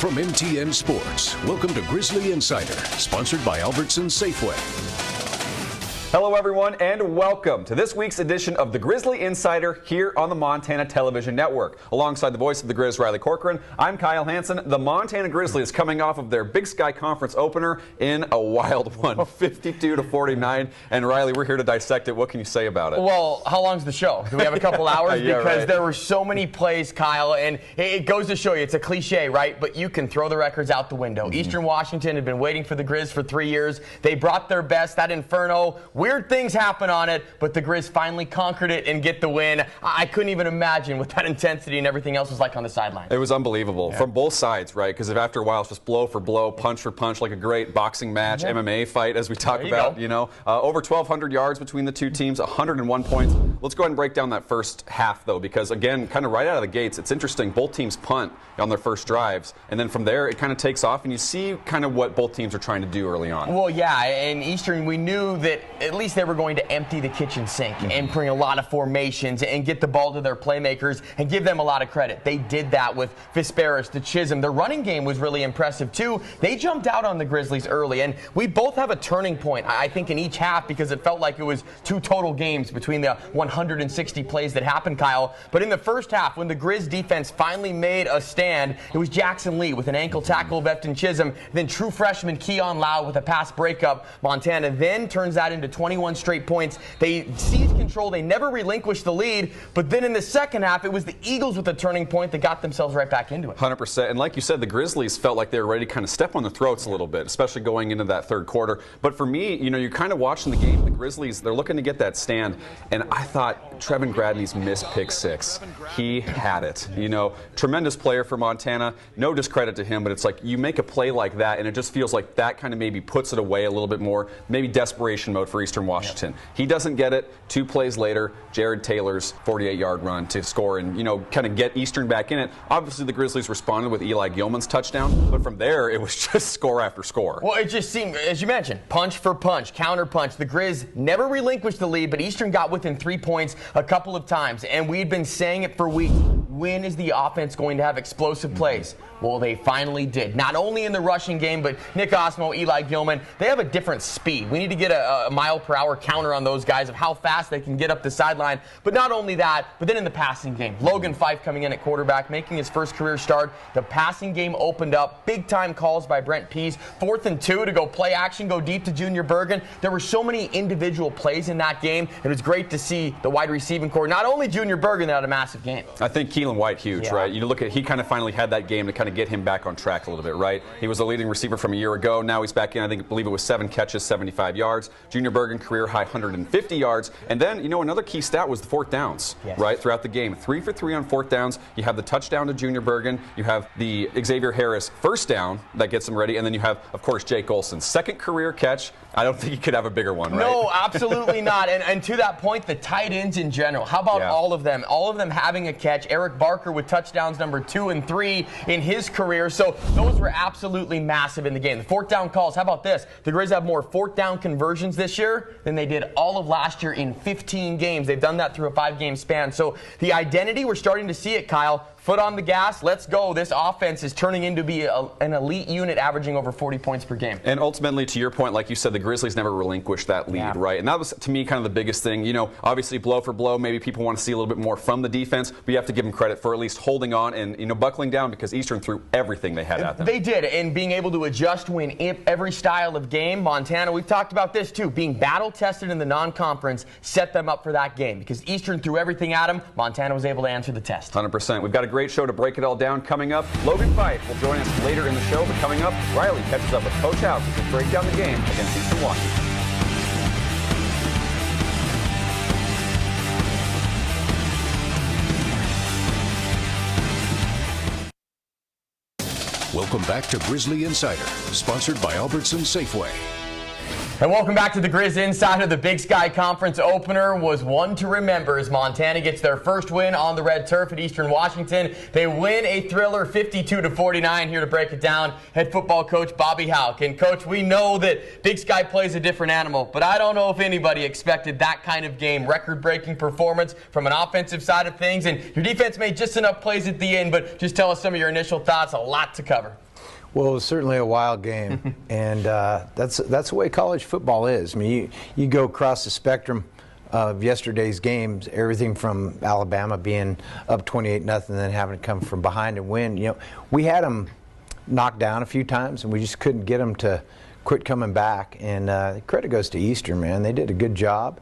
From MTN Sports, welcome to Grizzly Insider, sponsored by Albertsons Safeway. Hello, everyone, and welcome to this week's edition of the Grizzly Insider here on the Montana Television Network. Alongside the voice of the Grizz, Riley Corcoran, I'm Kyle Hansen. The Montana Grizzlies is coming off of their Big Sky Conference opener in a wild one, 52-49. And Riley, we're here to dissect it. What can you say about it? Well, how long's the show? Do we have a couple hours? Yeah, because right. There were so many plays, Kyle, and it goes to show you, it's a cliche, right? But you can throw the records out the window. Eastern Washington had been waiting for the Grizz for 3 years. They brought their best, that Inferno. Weird things happen on it, but the Grizz finally conquered it and get the win. I couldn't even imagine what that intensity and everything else was like on the sideline. It was unbelievable from both sides, right? Because after a while, it's just blow for blow, punch for punch, like a great boxing match, MMA fight, as we talk about. Over 1,200 yards between the two teams, 101 points. Let's go ahead and break down that first half, though, because again, kind of right out of the gates, it's interesting. Both teams punt on their first drives, and then from there, it kind of takes off, and you see kind of what both teams are trying to do early on. Well, yeah, in Eastern, we knew that at least they were going to empty the kitchen sink and bring a lot of formations and get the ball to their playmakers and give them a lot of credit. They did that with Fisperis, the Chisholm. Their running game was really impressive, too. They jumped out on the Grizzlies early, and we both have a turning point, I think, in each half because it felt like it was two total games between the 160 plays that happened, Kyle. But in the first half, when the Grizz defense finally made a stand, it was Jackson Lee with an ankle tackle of Efton Chisholm, then true freshman Keon Lau with a pass breakup. Montana then turns that into 21 straight points. They seized control. They never relinquished the lead. But then in the second half, it was the Eagles with the turning point that got themselves right back into it. 100%. And like you said, the Grizzlies felt like they were ready to kind of step on the throats a little bit, especially going into that third quarter. But for me, you're kind of watching the game. The Grizzlies, they're looking to get that stand. And I thought Trevin Gradney's missed pick six. He had it. Tremendous player for Montana. No discredit to him, but it's like you make a play like that, and it just feels like that kind of maybe puts it away a little bit more. Maybe desperation mode for Eastern Washington. He doesn't get it. 2 plays later, Jared Taylor's 48-yard run to score and, kind of get Eastern back in it. Obviously, the Grizzlies responded with Eli Gilman's touchdown, but from there, it was just score after score. Well, it just seemed, as you mentioned, punch for punch, counter punch. The Grizz never relinquished the lead, but Eastern got within 3 points a couple of times, and we'd been saying it for weeks. When is the offense going to have explosive plays? Well, they finally did. Not only in the rushing game, but Nick Osmo, Eli Gilman, they have a different speed. We need to get a mile-per-hour counter on those guys of how fast they can get up the sideline. But not only that, but then in the passing game, Logan Fife coming in at quarterback, making his first career start. The passing game opened up. Big-time calls by Brent Pease. 4th and 2 to go play action, go deep to Junior Bergen. There were so many individual plays in that game. It was great to see the wide receiving core, not only Junior Bergen, that had a massive game. I think Keelan White, huge, right? You look at, he kind of finally had that game to kind of get him back on track a little bit, right? He was the leading receiver from a year ago. Now he's back in, I believe it was 7 catches, 75 yards. Junior Bergen, career high 150 yards. And then, another key stat was the 4th downs, right, throughout the game. 3 for 3 on 4th downs. You have the touchdown to Junior Bergen. You have the Xavier Harris first down that gets him ready. And then you have, of course, Jake Olson's 2nd career catch. I don't think he could have a bigger one, right? No, absolutely not. And to that point, the tight ends in general. How about all of them? All of them having a catch. Eric Barker with touchdowns number 2 and 3 in his career. So those were absolutely massive in the game. The 4th down calls, how about this? The Grizz have more 4th down conversions this year than they did all of last year in 15 games. They've done that through a 5-game span. So the identity, we're starting to see it, Kyle. Foot on the gas, let's go. This offense is turning into be an elite unit averaging over 40 points per game. And ultimately, to your point, like you said, the Grizzlies never relinquished that lead, right? And that was, to me, kind of the biggest thing. Obviously, blow for blow, maybe people want to see a little bit more from the defense, but you have to give them credit for at least holding on and, buckling down because Eastern threw everything they had at them. They did, and being able to adjust, win every style of game. Montana, we've talked about this too, being battle-tested in the non-conference set them up for that game because Eastern threw everything at them. Montana was able to answer the test. 100%. We've got a great show to break it all down coming up. Logan Fife will join us later in the show, but coming up, Riley catches up with Coach Hauck to break down the game against Eastern Washington. Welcome back to Grizzly Insider, sponsored by Albertsons Safeway. And welcome back to the Grizz Insider. The Big Sky Conference opener was one to remember as Montana gets their first win on the red turf at Eastern Washington. They win a thriller 52-49. Here to break it down, head football coach Bobby Hauck. And coach, we know that Big Sky plays a different animal, but I don't know if anybody expected that kind of game. Record-breaking performance from an offensive side of things, and your defense made just enough plays at the end, but just tell us some of your initial thoughts. A lot to cover. Well, it was certainly a wild game, and that's the way college football is. I mean, you go across the spectrum of yesterday's games, everything from Alabama being up 28-0, then having to come from behind and win. You know, we had them knocked down a few times, and we just couldn't get them to quit coming back. And credit goes to Eastern, man. They did a good job.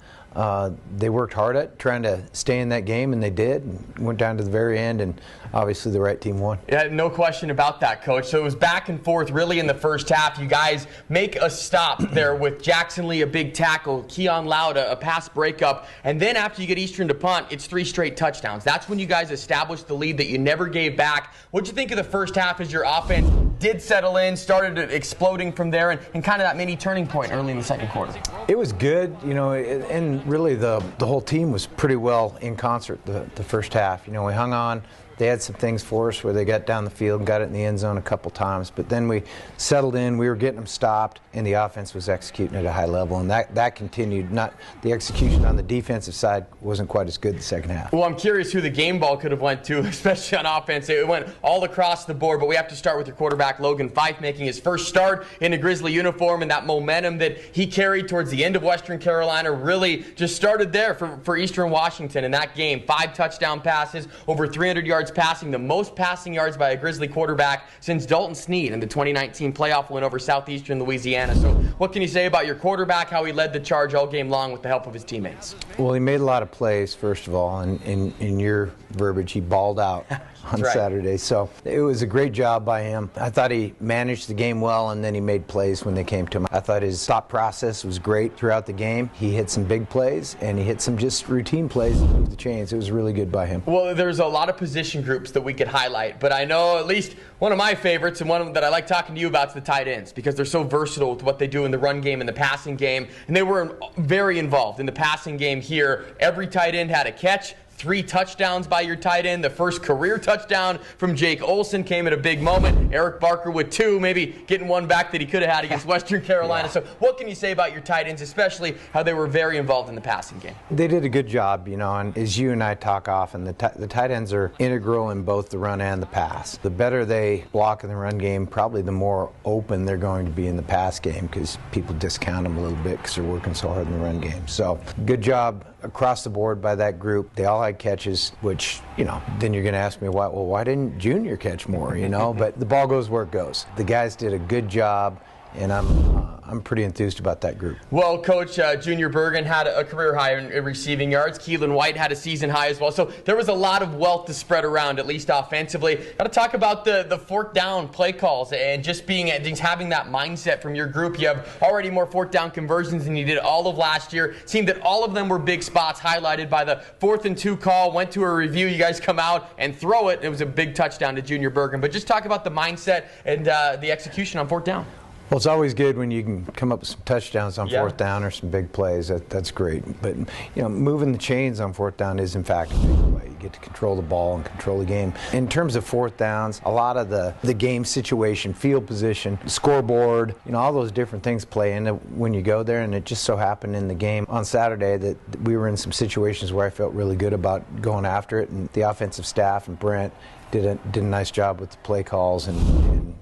They worked hard at trying to stay in that game, and they did. And went down to the very end, and obviously the right team won. Yeah, no question about that, Coach. So it was back and forth really in the first half. You guys make a stop there with Jackson Lee, a big tackle, Keon Lauda, a pass breakup, and then after you get Eastern to punt, it's 3 straight touchdowns. That's when you guys established the lead that you never gave back. What'd you think of the first half as your offense did settle in, started exploding from there, and kind of that mini turning point early in the second quarter? It was good, you know, and really the whole team was pretty well in concert the first half. You know, we hung on. They had some things for us where they got down the field and got it in the end zone a couple times, but then we settled in, we were getting them stopped, and the offense was executing at a high level, and that continued. Not the execution on the defensive side wasn't quite as good the second half. Well, I'm curious who the game ball could have went to, especially on offense. It went all across the board, but we have to start with your quarterback, Logan Fife, making his first start in a Grizzly uniform, and that momentum that he carried towards the end of Western Carolina really just started there for Eastern Washington in that game. 5 touchdown passes, over 300 yards passing, the most passing yards by a Grizzly quarterback since Dalton Snead in the 2019 playoff win over Southeastern Louisiana. So what can you say about your quarterback, how he led the charge all game long with the help of his teammates? Well, he made a lot of plays, first of all, and in your verbiage, he balled out on right. Saturday. So it was a great job by him. I thought he managed the game well, and then he made plays when they came to him. I thought his thought process was great throughout the game. He hit some big plays, and he hit some just routine plays to move the chains. It was really good by him. Well, there's a lot of position groups that we could highlight, but I know at least one of my favorites and one that I like talking to you about is the tight ends, because they're so versatile with what they do in the run game and the passing game, and they were very involved in the passing game here. Every tight end had a catch. 3 touchdowns by your tight end. The first career touchdown from Jake Olson came at a big moment. Eric Barker with 2, maybe getting one back that he could have had against Western Carolina. Yeah. So what can you say about your tight ends, especially how they were very involved in the passing game? They did a good job, you know, and as you and I talk often, the tight ends are integral in both the run and the pass. The better they block in the run game, probably the more open they're going to be in the pass game, because people discount them a little bit because they're working so hard in the run game. So good job across the board by that group. They all had catches, which, you know, then you're going to ask me, why didn't Junior catch more, you know? But the ball goes where it goes. The guys did a good job, and I'm pretty enthused about that group. Well, Coach, Junior Bergen had a career high in receiving yards. Keelan White had a season high as well. So there was a lot of wealth to spread around, at least offensively. Got to talk about the fourth down play calls and just having that mindset from your group. You have already more fourth down conversions than you did all of last year. It seemed that all of them were big spots, highlighted by the 4th and 2 call. Went to a review. You guys come out and throw it. It was a big touchdown to Junior Bergen. But just talk about the mindset and the execution on fourth down. Well, it's always good when you can come up with some touchdowns on fourth down or some big plays. That's great. But, you know, moving the chains on fourth down is, in fact, a big play. You get to control the ball and control the game. In terms of fourth downs, a lot of the game situation, field position, scoreboard, you know, all those different things play into when you go there. And it just so happened in the game on Saturday that we were in some situations where I felt really good about going after it. And the offensive staff and Brent did a nice job with the play calls, and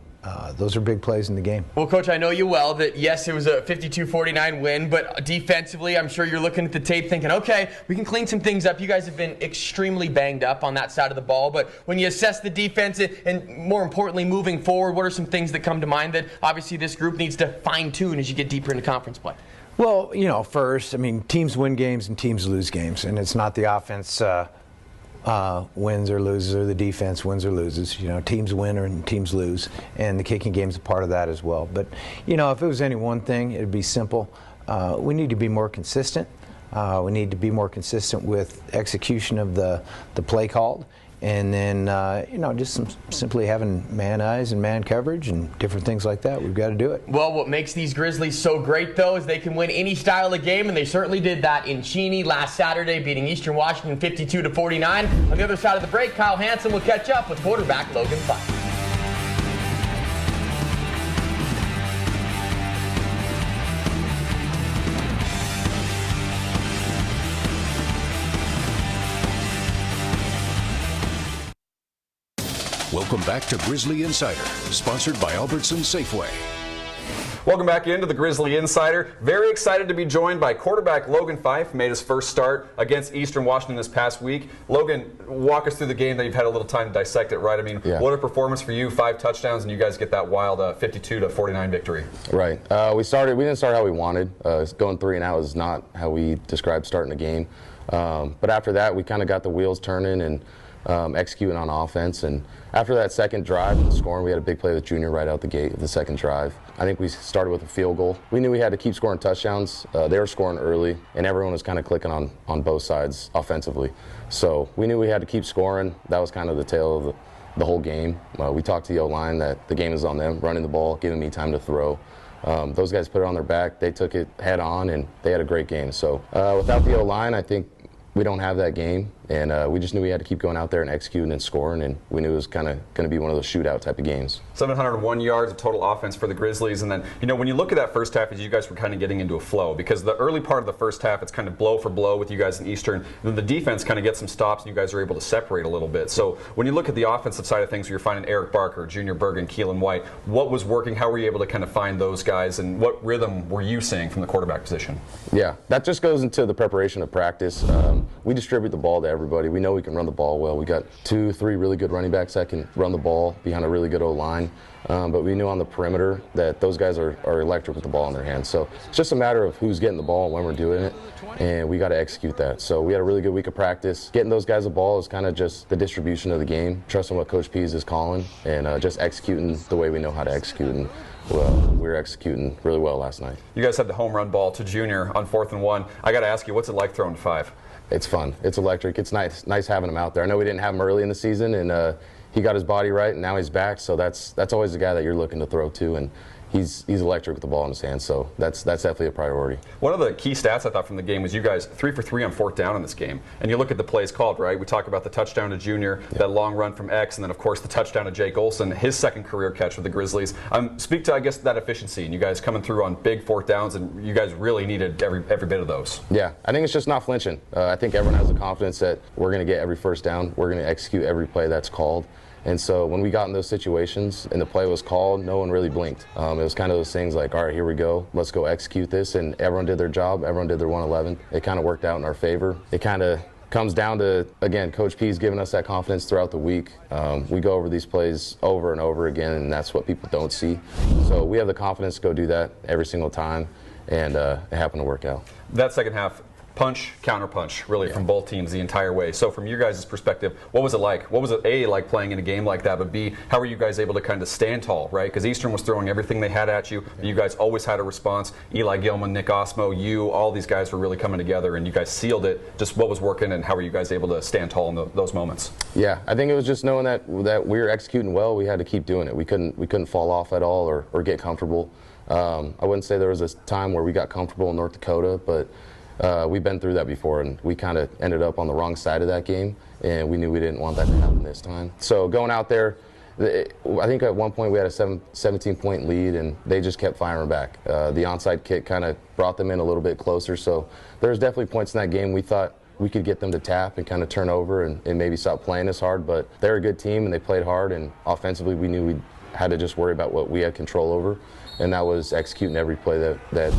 those are big plays in the game. Well, Coach, I know you well that, yes, it was a 52-49 win, but defensively, I'm sure you're looking at the tape thinking, okay, we can clean some things up. You guys have been extremely banged up on that side of the ball, but when you assess the defense and, more importantly, moving forward, what are some things that come to mind that obviously this group needs to fine-tune as you get deeper into conference play? Well, you know, first, I mean, teams win games and teams lose games, and it's not the offense wins or loses, or the defense wins or loses. You know, teams win and teams lose, and the kicking game's a part of that as well. But, you know, if it was any one thing, it'd be simple. We need to be more consistent. We need to be more consistent with execution of the play called. And then, you know, just simply having man eyes and man coverage and different things like that. We've got to do it. Well, what makes these Grizzlies so great, though, is they can win any style of game, and they certainly did that in Cheney last Saturday, beating Eastern Washington 52-49. On the other side of the break, Kyle Hansen will catch up with quarterback Logan Fife. Welcome back to Grizzly Insider, sponsored by Albertsons Safeway. Welcome back into the Grizzly Insider. Very excited to be joined by quarterback Logan Fife, who made his first start against Eastern Washington this past week. Logan, walk us through the game that you've had a little time to dissect it, right? I mean, What a performance for you, 5 touchdowns, and you guys get that wild 52-49 victory. Right. We didn't start how we wanted. Going 3-and-out is not how we described starting a game. But after that, we kind of got the wheels turning and executing on offense. And after that second drive, scoring, we had a big play with Junior right out the gate of the second drive. I think we started with a field goal. We knew we had to keep scoring touchdowns. They were scoring early, and everyone was kind of clicking on both sides offensively. So we knew we had to keep scoring. That was kind of the tale of the whole game. We talked to the O-line that the game is on them, running the ball, giving me time to throw. Those guys put it on their back. They took it head on, and they had a great game. So without the O-line, I think we don't have that game, and we just knew we had to keep going out there and executing and scoring, and we knew it was kind of going to be one of those shootout type of games. 701 yards of total offense for the Grizzlies, and then, when you look at that first half, as you guys were kind of getting into a flow, because the early part of the first half, it's kind of blow for blow with you guys in Eastern, and then the defense kind of gets some stops, and you guys are able to separate a little bit. So when you look at the offensive side of things, where you're finding Eric Barker, Junior Bergen, Keelan White, what was working? How were you able to kind of find those guys, and what rhythm were you seeing from the quarterback position? Yeah, that just goes into the preparation of practice. We distribute the ball to everybody. We know we can run the ball well. We got 2-3 really good running backs that can run the ball behind a really good O-line. But we knew on the perimeter that those guys are electric with the ball in their hands. So it's just a matter of who's getting the ball and when we're doing it, and we got to execute that. So we had a really good week of practice. Getting those guys the ball is kind of just the distribution of the game, trusting what Coach Pease is calling, and just executing the way we know how to execute. And we were executing really well last night. You guys had the home run ball to Junior on 4th and 1. I got to ask you, what's it like throwing to 5? It's fun. It's electric. It's nice having him out there. I know we didn't have him early in the season, and he got his body right, and now he's back. So that's always the guy that you're looking to throw to, and he's electric with the ball in his hands. So that's definitely a priority. One of the key stats I thought from the game was you guys 3 for 3 on 4th down in this game. And you look at the plays called, right? We talk about the touchdown to Junior, that long run from X, and then of course the touchdown to Jake Olson, his second career catch with the Grizzlies. Speak to, I guess, that efficiency, and you guys coming through on big 4th downs, and you guys really needed every bit of those. Yeah, I think it's just not flinching. I think everyone has the confidence that we're going to get every first down. We're going to execute every play that's called. And so when we got in those situations and the play was called, no one really blinked. It was kind of those things like, all right, here we go. Let's go execute this. And everyone did their job. Everyone did their 111. It kind of worked out in our favor. It kind of comes down to, again, Coach P's giving us that confidence throughout the week. We go over these plays over and over again, and that's what people don't see. So we have the confidence to go do that every single time, and it happened to work out. That second half, punch, counter punch, really, from both teams the entire way. So from your guys' perspective, what was it like? What was it, A, like playing in a game like that, but B, how were you guys able to kind of stand tall, right? Because Eastern was throwing everything they had at you. You guys always had a response. Eli Gilman, Nick Osmo, all these guys were really coming together, and you guys sealed it. Just what was working, and how were you guys able to stand tall in those moments? Yeah, I think it was just knowing that we were executing well. We had to keep doing it. We couldn't fall off at all or get comfortable. I wouldn't say there was a time where we got comfortable in North Dakota, but we've been through that before, and we kind of ended up on the wrong side of that game, and we knew we didn't want that to happen this time. So going out there, I think at one point we had a 17-point lead, and they just kept firing back. The onside kick kind of brought them in a little bit closer, so there's definitely points in that game we thought we could get them to tap and kind of turn over and maybe stop playing as hard, but they're a good team, and they played hard, and offensively we knew we had to just worry about what we had control over, and that was executing every play that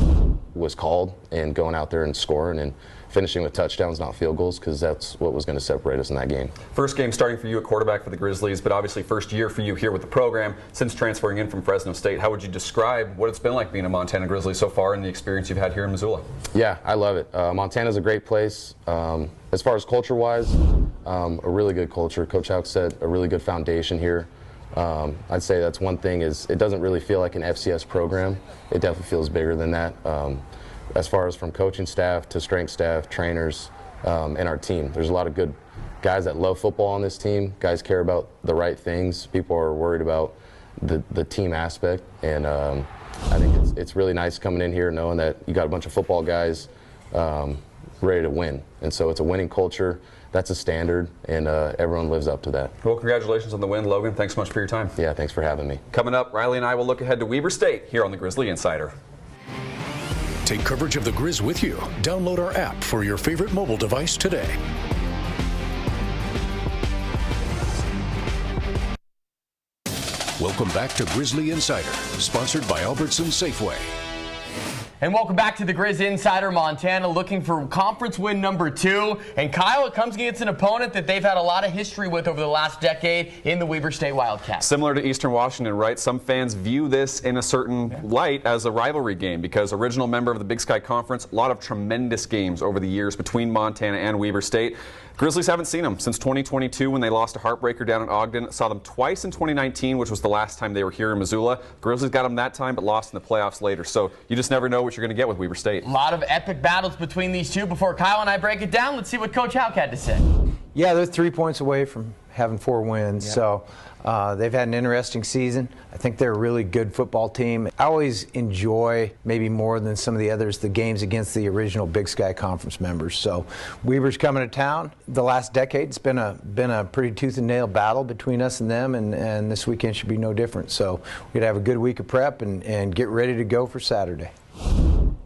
was called and going out there and scoring and finishing with touchdowns, not field goals, because that's what was going to separate us in that game. First game starting for you at quarterback for the Grizzlies, but obviously first year for you here with the program since transferring in from Fresno State. How would you describe what it's been like being a Montana Grizzly so far and the experience you've had here in Missoula? Yeah, I love it. Montana's a great place. As far as culture-wise, a really good culture. Coach Hauck said a really good foundation here. I'd say that's one thing is it doesn't really feel like an FCS program. It definitely feels bigger than that. As far as from coaching staff to strength staff, trainers, and our team. There's a lot of good guys that love football on this team. Guys care about the right things. People are worried about the team aspect, and I think it's really nice coming in here knowing that you got a bunch of football guys ready to win. And so it's a winning culture. That's a standard, and everyone lives up to that. Well, congratulations on the win, Logan. Thanks so much for your time. Yeah, thanks for having me. Coming up, Riley and I will look ahead to Weber State here on the Grizzly Insider. Take coverage of the Grizz with you. Download our app for your favorite mobile device today. Welcome back to Grizzly Insider, sponsored by Albertsons Safeway. And welcome back to the Grizz Insider. Montana looking for conference win number 2. And Kyle, it comes against an opponent that they've had a lot of history with over the last decade in the Weber State Wildcats. Similar to Eastern Washington, right? Some fans view this in a certain light as a rivalry game because original member of the Big Sky Conference, a lot of tremendous games over the years between Montana and Weber State. Grizzlies haven't seen them since 2022 when they lost a heartbreaker down in Ogden. Saw them twice in 2019, which was the last time they were here in Missoula. Grizzlies got them that time, but lost in the playoffs later. So you just never know what you're going to get with Weber State. A lot of epic battles between these two. Before Kyle and I break it down, let's see what Coach Hauck had to say. Yeah, they're 3 points away from having 4 wins. Yep. So they've had an interesting season. I think they're a really good football team. I always enjoy, maybe more than some of the others, the games against the original Big Sky Conference members. So Weber's coming to town. The last decade, it's been a pretty tooth and nail battle between us and them, and this weekend should be no different. So we're gonna have a good week of prep and get ready to go for Saturday.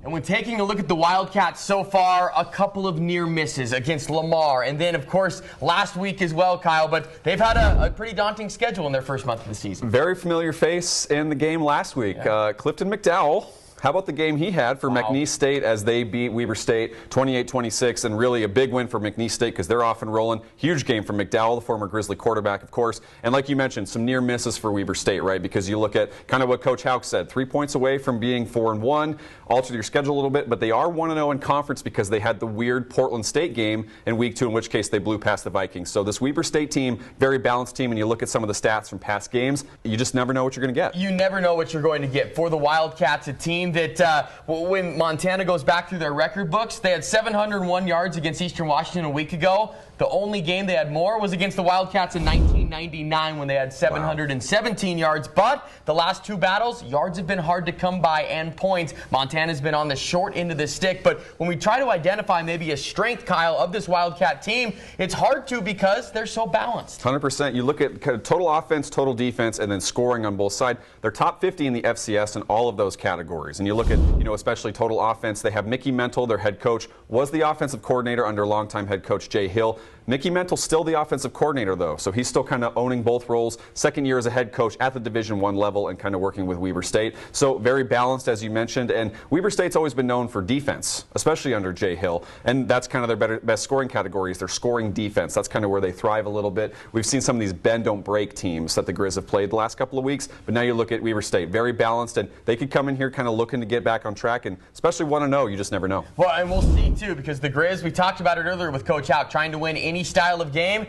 And when taking a look at the Wildcats so far, a couple of near misses against Lamar. And then, of course, last week as well, Kyle. But they've had a pretty daunting schedule in their first month of the season. Very familiar face in the game last week. Yeah. Clifton McDowell. How about the game he had for McNeese State as they beat Weber State 28-26, and really a big win for McNeese State because they're off and rolling. Huge game for McDowell, the former Grizzly quarterback, of course. And like you mentioned, some near misses for Weber State, right? Because you look at kind of what Coach Hauck said, 3 points away from being 4-1, altered your schedule a little bit, but they are 1-0 in conference because they had the weird Portland State game in week 2, in which case they blew past the Vikings. So this Weber State team, very balanced team, and you look at some of the stats from past games, you just never know what you're going to get. You never know what you're going to get. For the Wildcats, a team that when Montana goes back through their record books, they had 701 yards against Eastern Washington a week ago. The only game they had more was against the Wildcats in 1999 when they had 717 yards. But the last 2 battles, yards have been hard to come by and points. Montana's been on the short end of the stick. But when we try to identify maybe a strength, Kyle, of this Wildcat team, it's hard to because they're so balanced. 100%. You look at kind of total offense, total defense, and then scoring on both sides. They're top 50 in the FCS in all of those categories. And you look at, especially total offense, they have Mickey Mental, their head coach, was the offensive coordinator under longtime head coach Jay Hill. Mickey Mental's still the offensive coordinator, though, so he's still kind of owning both roles. Second year as a head coach at the Division I level and kind of working with Weber State. So very balanced, as you mentioned. And Weber State's always been known for defense, especially under Jay Hill. And that's kind of their best scoring categories. Their scoring defense. That's kind of where they thrive a little bit. We've seen some of these bend, don't break teams that the Grizz have played the last couple of weeks. But now you look at Weber State, very balanced, and they could come in here kind of looking to get back on track, and especially 1-0. You just never know. Well, and we'll see, too, because the Grizz, we talked about it earlier with Coach Hauck, trying to win any style of game.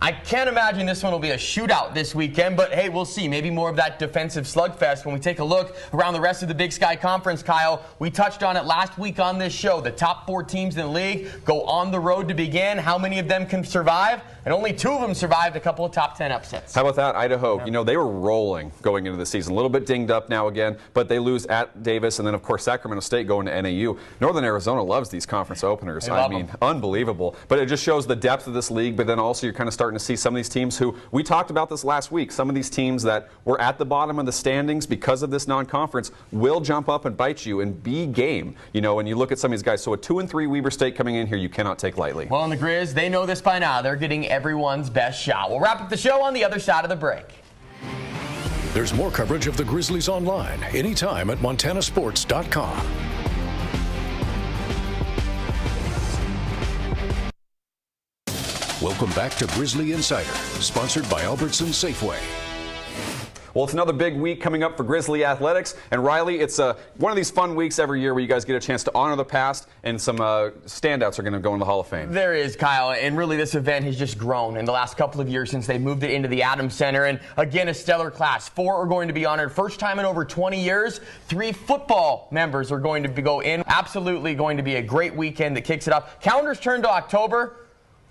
I can't imagine this one will be a shootout this weekend, but hey, we'll see. Maybe more of that defensive slugfest when we take a look around the rest of the Big Sky Conference, Kyle. We touched on it last week on this show. The top 4 teams in the league go on the road to begin. How many of them can survive? And only 2 of them survived a couple of top 10 upsets. How about that? Idaho, they were rolling going into the season. A little bit dinged up now again, but they lose at Davis, and then, of course, Sacramento State going to NAU. Northern Arizona loves these conference openers. I mean, unbelievable. But it just shows the depth of this league, but then also you're kind of starting to see some of these teams who, we talked about this last week, some of these teams that were at the bottom of the standings because of this non-conference will jump up and bite you and be game. When you look at some of these guys. So a 2-3 Weber State coming in here, you cannot take lightly. Well, and the Grizz, they know this by now. They're getting everyone's best shot. We'll wrap up the show on the other side of the break. There's more coverage of the Grizzlies online anytime at montanasports.com. Welcome back to Grizzly Insider, sponsored by Albertsons Safeway. Well, it's another big week coming up for Grizzly Athletics. And Riley, it's one of these fun weeks every year where you guys get a chance to honor the past, and some standouts are going to go in the Hall of Fame. There is, Kyle, and really this event has just grown in the last couple of years since they moved it into the Adams Center. And again, a stellar class. 4 are going to be honored. First time in over 20 years. 3 football members are going to go in. Absolutely going to be a great weekend that kicks it off. Calendars turn to October.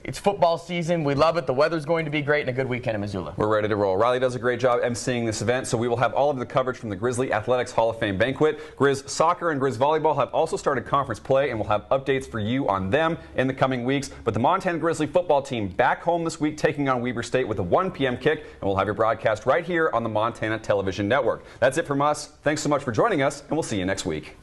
It's football season. We love it. The weather's going to be great, and a good weekend in Missoula. We're ready to roll. Riley does a great job emceeing this event, so we will have all of the coverage from the Grizzly Athletics Hall of Fame banquet. Grizz Soccer and Grizz Volleyball have also started conference play, and we'll have updates for you on them in the coming weeks. But the Montana Grizzly football team back home this week, taking on Weber State with a 1 p.m. kick, and we'll have your broadcast right here on the Montana Television Network. That's it from us. Thanks so much for joining us, and we'll see you next week.